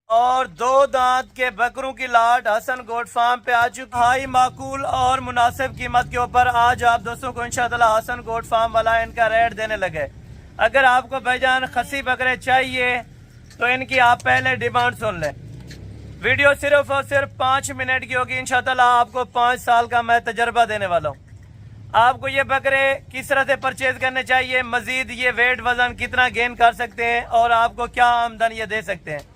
और 2 दांत के बकरों की लाट हसन गोट फार्म पे आ चुकी। हाई माकूल और मुनासिब कीमत के ऊपर आज आप दोस्तों को इंशाअल्लाह हसन गोट फार्म वाला इनका रेट देने लगे। अगर आपको भाईजान खसी बकरे चाहिए तो इनकी आप पहले डिमांड सुन लें। वीडियो सिर्फ और सिर्फ 5 मिनट की होगी। इंशाअल्लाह आपको 5 साल का मैं तजर्बा देने वाला हूँ। आपको ये बकरे किस तरह से परचेज करने चाहिए, मजीद ये वेट वजन कितना गेन कर सकते हैं और आपको क्या आमदन ये दे सकते हैं।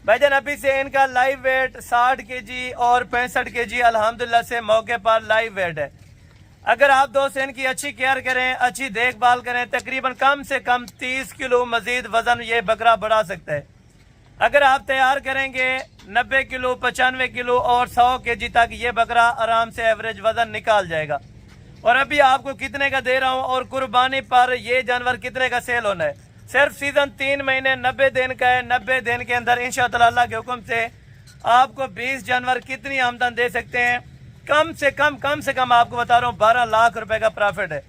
भाईजान अभी से इनका लाइव वेट 60 केजी और 65 केजी अल्हम्दुलिल्लाह से मौके पर लाइव वेट है। अगर आप दोस्त इनकी अच्छी केयर करें, अच्छी देखभाल करें, तकरीबन कम से कम 30 किलो मजीद वजन ये बकरा बढ़ा सकता है। अगर आप तैयार करेंगे 90 किलो, 95 किलो और 100 केजी तक ये बकरा आराम से एवरेज वजन निकाल जाएगा। और अभी आपको कितने का दे रहा हूँ और कुर्बानी पर ये जानवर कितने का सेल होना है। सिर्फ सीजन 3 महीने 90 दिन का है। 90 दिन के अंदर इंशाअल्लाह अल्लाह के हुक्म से आपको 20 जानवर कितनी आमदन दे सकते हैं। कम से कम आपको बता रहा हूँ 12 लाख रुपए का प्रॉफिट है।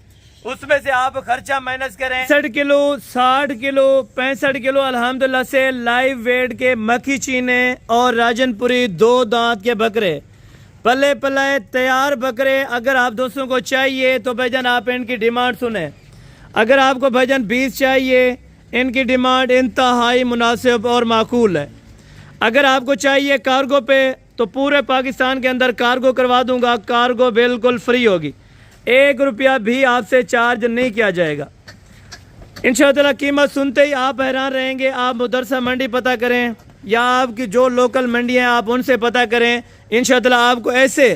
उसमें से आप खर्चा माइनस करें 60 किलो, 60 किलो, 65 किलो अल्हम्दुलिल्लाह से लाइव वेट के मक्खी चीने और राजनपुरी 2 दांत के बकरे, पले पलाए तैयार बकरे अगर आप दोस्तों को चाहिए तो भाईजान आप इनकी डिमांड सुने। अगर आपको भाईजान 20 चाहिए, इनकी डिमांड इंतहाई मुनासिब और माकूल है। अगर आपको चाहिए कार्गो पे तो पूरे पाकिस्तान के अंदर कार्गो करवा दूंगा। कार्गो बिल्कुल फ्री होगी, 1 रुपया भी आपसे चार्ज नहीं किया जाएगा। इंशाअल्लाह कीमत सुनते ही आप हैरान रहेंगे। आप मुदरसा मंडी पता करें या आपकी जो लोकल मंडियाँ हैं आप उनसे पता करें। इंशाअल्लाह आपको ऐसे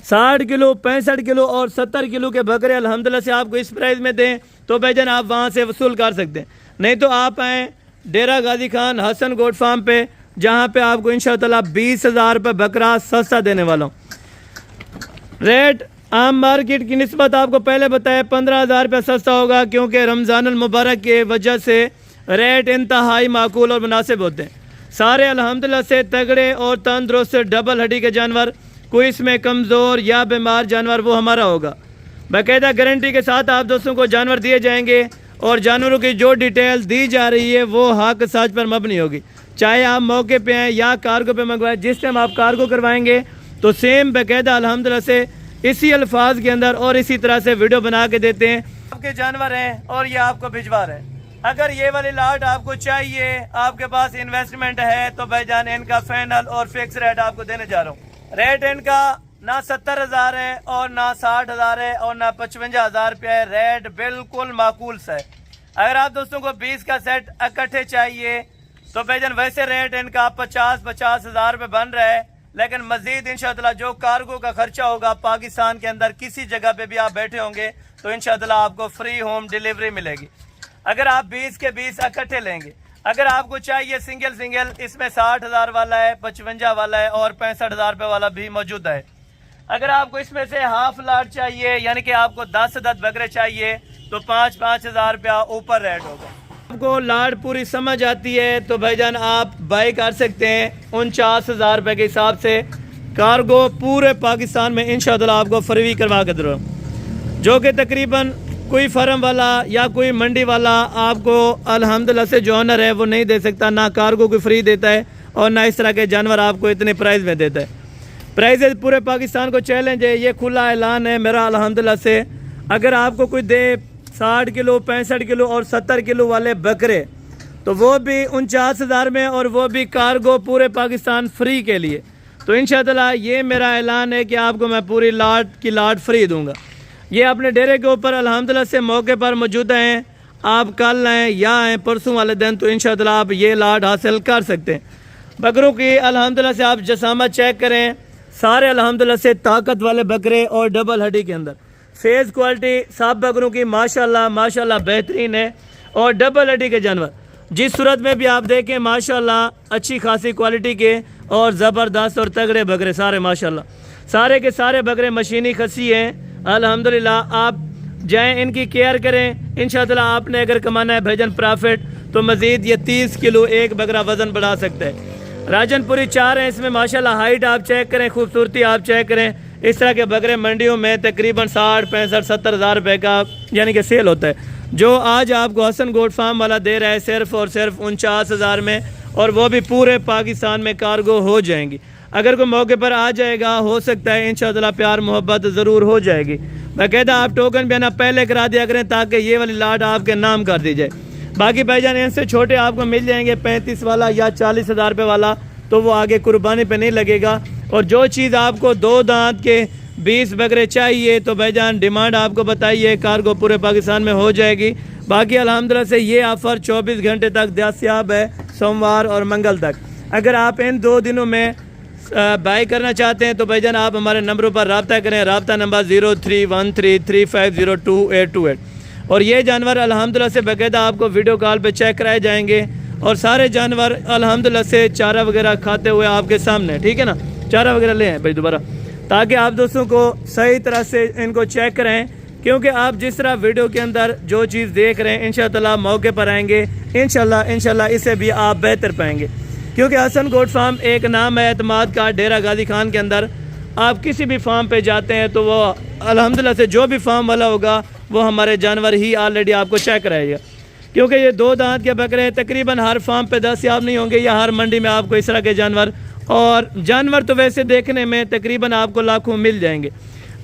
60 किलो, 65 किलो और 70 किलो के बकरे अल्हम्दुलिल्लाह से आपको इस प्राइस में दें तो भाईजान आप वहाँ से वसूल कर सकते हैं। नहीं तो आप आएँ डेरा गाजी खान हसन गोट फार्म पे, जहाँ पे आपको इंशाअल्लाह 20,000 रुपये बकरा सस्ता देने वाला हूँ। रेट आम मार्केट की निस्बत आपको पहले बताया 15,000 रुपये सस्ता होगा, क्योंकि रमज़ानुल मुबारक के वजह से रेट इंतहाई माकूल और मुनासिब होते हैं। सारे अल्हम्दुलिल्लाह से तगड़े और तंदुरुस्त डबल हड्डी के जानवर, कोई इसमें कमज़ोर या बीमार जानवर वो हमारा होगा। बाकायदा गारंटी के साथ आप दोस्तों को जानवर दिए जाएंगे और जानवरों की जो डिटेल दी जा रही है वो हक सच पर मबनी होगी। चाहे आप मौके पे आएँ या कार्गो पे मंगवाएं, जिस टाइम आप कार्गो करवाएंगे तो सेम बाकायदा अल्हम्दुलिल्लाह से इसी अल्फाज के अंदर और इसी तरह से वीडियो बना के देते हैं। आपके जानवर हैं और ये आपको भिजवा रहे हैं। अगर ये वाली लाट आपको चाहिए, आपके पास इन्वेस्टमेंट है तो भाईजान इनका फाइनल और फिक्स रेट आपको देने जा रहा हूँ। रेट इनका ना 70,000 है और ना 60,000 है और ना 55,000 रुपया है। रेट बिल्कुल माकूल सा है। अगर आप दोस्तों को 20 का सेट इकट्ठे चाहिए तो भाईजान वैसे रेट इनका 50,000 रुपये बन रहा है। लेकिन मजीद इंशाअल्लाह जो कार्गो का खर्चा होगा पाकिस्तान के अंदर किसी जगह पे भी आप बैठे होंगे तो इंशाअल्लाह आपको फ्री होम डिलीवरी मिलेगी। अगर आप 20 के 20 इकट्ठे लेंगे। अगर आपको चाहिए सिंगल, इसमें 60,000 वाला है, 55 वाला है और 65,000 रुपये वाला भी मौजूद है। अगर आपको इसमें से हाफ लाट चाहिए, यानी कि आपको 10 बकरे चाहिए तो 5,000 रुपया ऊपर रेट होगा। आपको लाट पूरी समझ आती है तो भाईजान आप बाई कर सकते हैं 49,000 रुपये के हिसाब से। कार्गो पूरे पाकिस्तान में इंशाअल्लाह आपको फ्री करवा के दे, जो कि तकरीबन कोई फार्म वाला या कोई मंडी वाला आपको अल्हम्दुलिल्लाह से जो ऑनर है वो नहीं दे सकता। ना कार्गो को फ्री देता है और ना इस तरह के जानवर आपको इतने प्राइस में देता है। प्राइस पूरे पाकिस्तान को चैलेंज है, ये खुला ऐलान है मेरा अल्हम्दुलिल्लाह से। अगर आपको कोई दे 60 किलो, 65 किलो और 70 किलो वाले बकरे तो वो भी 49,000 में और वो भी कार्गो पूरे पाकिस्तान फ्री के लिए। तो इंशाअल्लाह ये मेरा ऐलान है कि आपको मैं पूरी लाट की लाट फ्री दूंगा। ये अपने डेरे के ऊपर अल्हम्दुलिल्लाह से मौके पर मौजूद हैं। आप कल आएँ या आएँ परसों वाले दिन तो इंशाअल्लाह आप ये लाट हासिल कर सकते हैं। बकरों की अल्हम्दुलिल्लाह से आप जसामत चेक करें, सारे अल्हम्दुलिल्लाह से ताकत वाले बकरे और डबल हड्डी के अंदर फेस क्वालिटी सब बकरों की माशाल्लाह बेहतरीन है। और डबल हड्डी के जानवर जिस सूरत में भी आप देखें माशाल्लाह अच्छी खासी क्वालिटी के और ज़बरदस्त और तगड़े बकरे सारे माशाल्लाह। सारे के सारे बकरे मशीनी खसी हैं अल्हम्दुलिल्लाह। आप जाएं इनकी केयर करें, इंशाअल्लाह आपने अगर कमाना है भाईजान प्रॉफिट तो मज़ीद ये 30 किलो एक बकरा वज़न बढ़ा सकता है। राजनपुरी 4 हैं इसमें माशाल्लाह। हाइट आप चेक करें, खूबसूरती आप चेक करें। इस तरह के बकरे मंडियों में तकरीबन 60, 65, 70,000 रुपये का यानी कि सेल होता है। जो आज आपको हसन गोट फार्म वाला दे रहा है सिर्फ और सिर्फ 49,000 में और वो भी पूरे पाकिस्तान में कार्गो हो जाएंगी। अगर कोई मौके पर आ जाएगा, हो सकता है इंशाअल्लाह प्यार मोहब्बत ज़रूर हो जाएगी। बाकायदा आप टोकन भी है ना पहले करा दिया करें ताकि ये वाली लाट आपके नाम कर दी जाए। बाकी भाईजान इनसे छोटे आपको मिल जाएंगे 35 वाला या 40,000 रुपये वाला, तो वो आगे कुर्बानी पे नहीं लगेगा। और जो चीज़ आपको 2 दांत के 20 बकरे चाहिए तो भाईजान डिमांड आपको बताइए, कार्गो पूरे पाकिस्तान में हो जाएगी। बाकी अल्हम्दुलिल्लाह से ये ऑफ़र 24 घंटे तक दस्तयाब है, सोमवार और मंगल तक। अगर आप इन 2 दिनों में बाई करना चाहते हैं तो भाईजान आप हमारे नंबरों पर रब्ता करें। रब्ता नंबर 031335022828। और ये जानवर अल्हम्दुलिल्लाह से बाकायदा आपको वीडियो कॉल पे चेक कराए जाएंगे और सारे जानवर अल्हम्दुलिल्लाह से चारा वगैरह खाते हुए आपके सामने, ठीक है ना। चारा वगैरह ले आए भाई दोबारा, ताकि आप दोस्तों को सही तरह से इनको चेक करें, क्योंकि आप जिस तरह वीडियो के अंदर जो चीज़ देख रहे हैं इंशाअल्लाह मौके पर आएंगे इंशाअल्लाह इससे भी आप बेहतर पाएंगे। क्योंकि हसन गोट फार्म एक नाम है एतमाद का। डेरा गाजी खान के अंदर आप किसी भी फार्म पे जाते हैं तो वो अल्हम्दुलिल्लाह से जो भी फार्म वाला होगा वो हमारे जानवर ही ऑलरेडी आपको चेक कराएगा। क्योंकि ये 2 दांत के बकरे तकरीबन हर फार्म पे दस्तयाब नहीं होंगे या हर मंडी में आपको इस तरह के जानवर, और जानवर तो वैसे देखने में तकरीबन आपको लाखों मिल जाएंगे।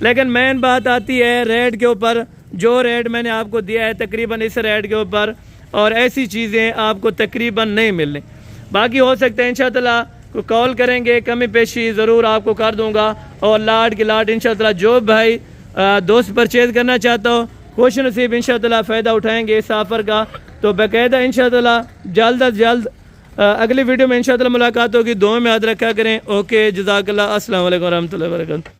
लेकिन मेन बात आती है रेट के ऊपर। जो रेट मैंने आपको दिया है तकरीबन इस रेट के ऊपर, और ऐसी चीज़ें आपको तकरीबन नहीं मिलने। बाकी हो सकता है इंशाअल्लाह को कॉल करेंगे, कमी पेशी ज़रूर आपको कर दूंगा। और लाट की लाट इंशाअल्लाह जो भाई दोस्त परचेज़ करना चाहता हो खुश नसीब इंशाअल्लाह फ़ायदा उठाएंगे इस ऑफ़र का। तो बाकायदा इंशाअल्लाह जल्द अज जल्द अगली वीडियो में इंशाअल्लाह मुलाकात होगी। दुआ में याद रखा करें। ओके, जज़ाकल्लाह। अस्सलाम वालेकुम रहमतुल्लाहि व बरकातहू।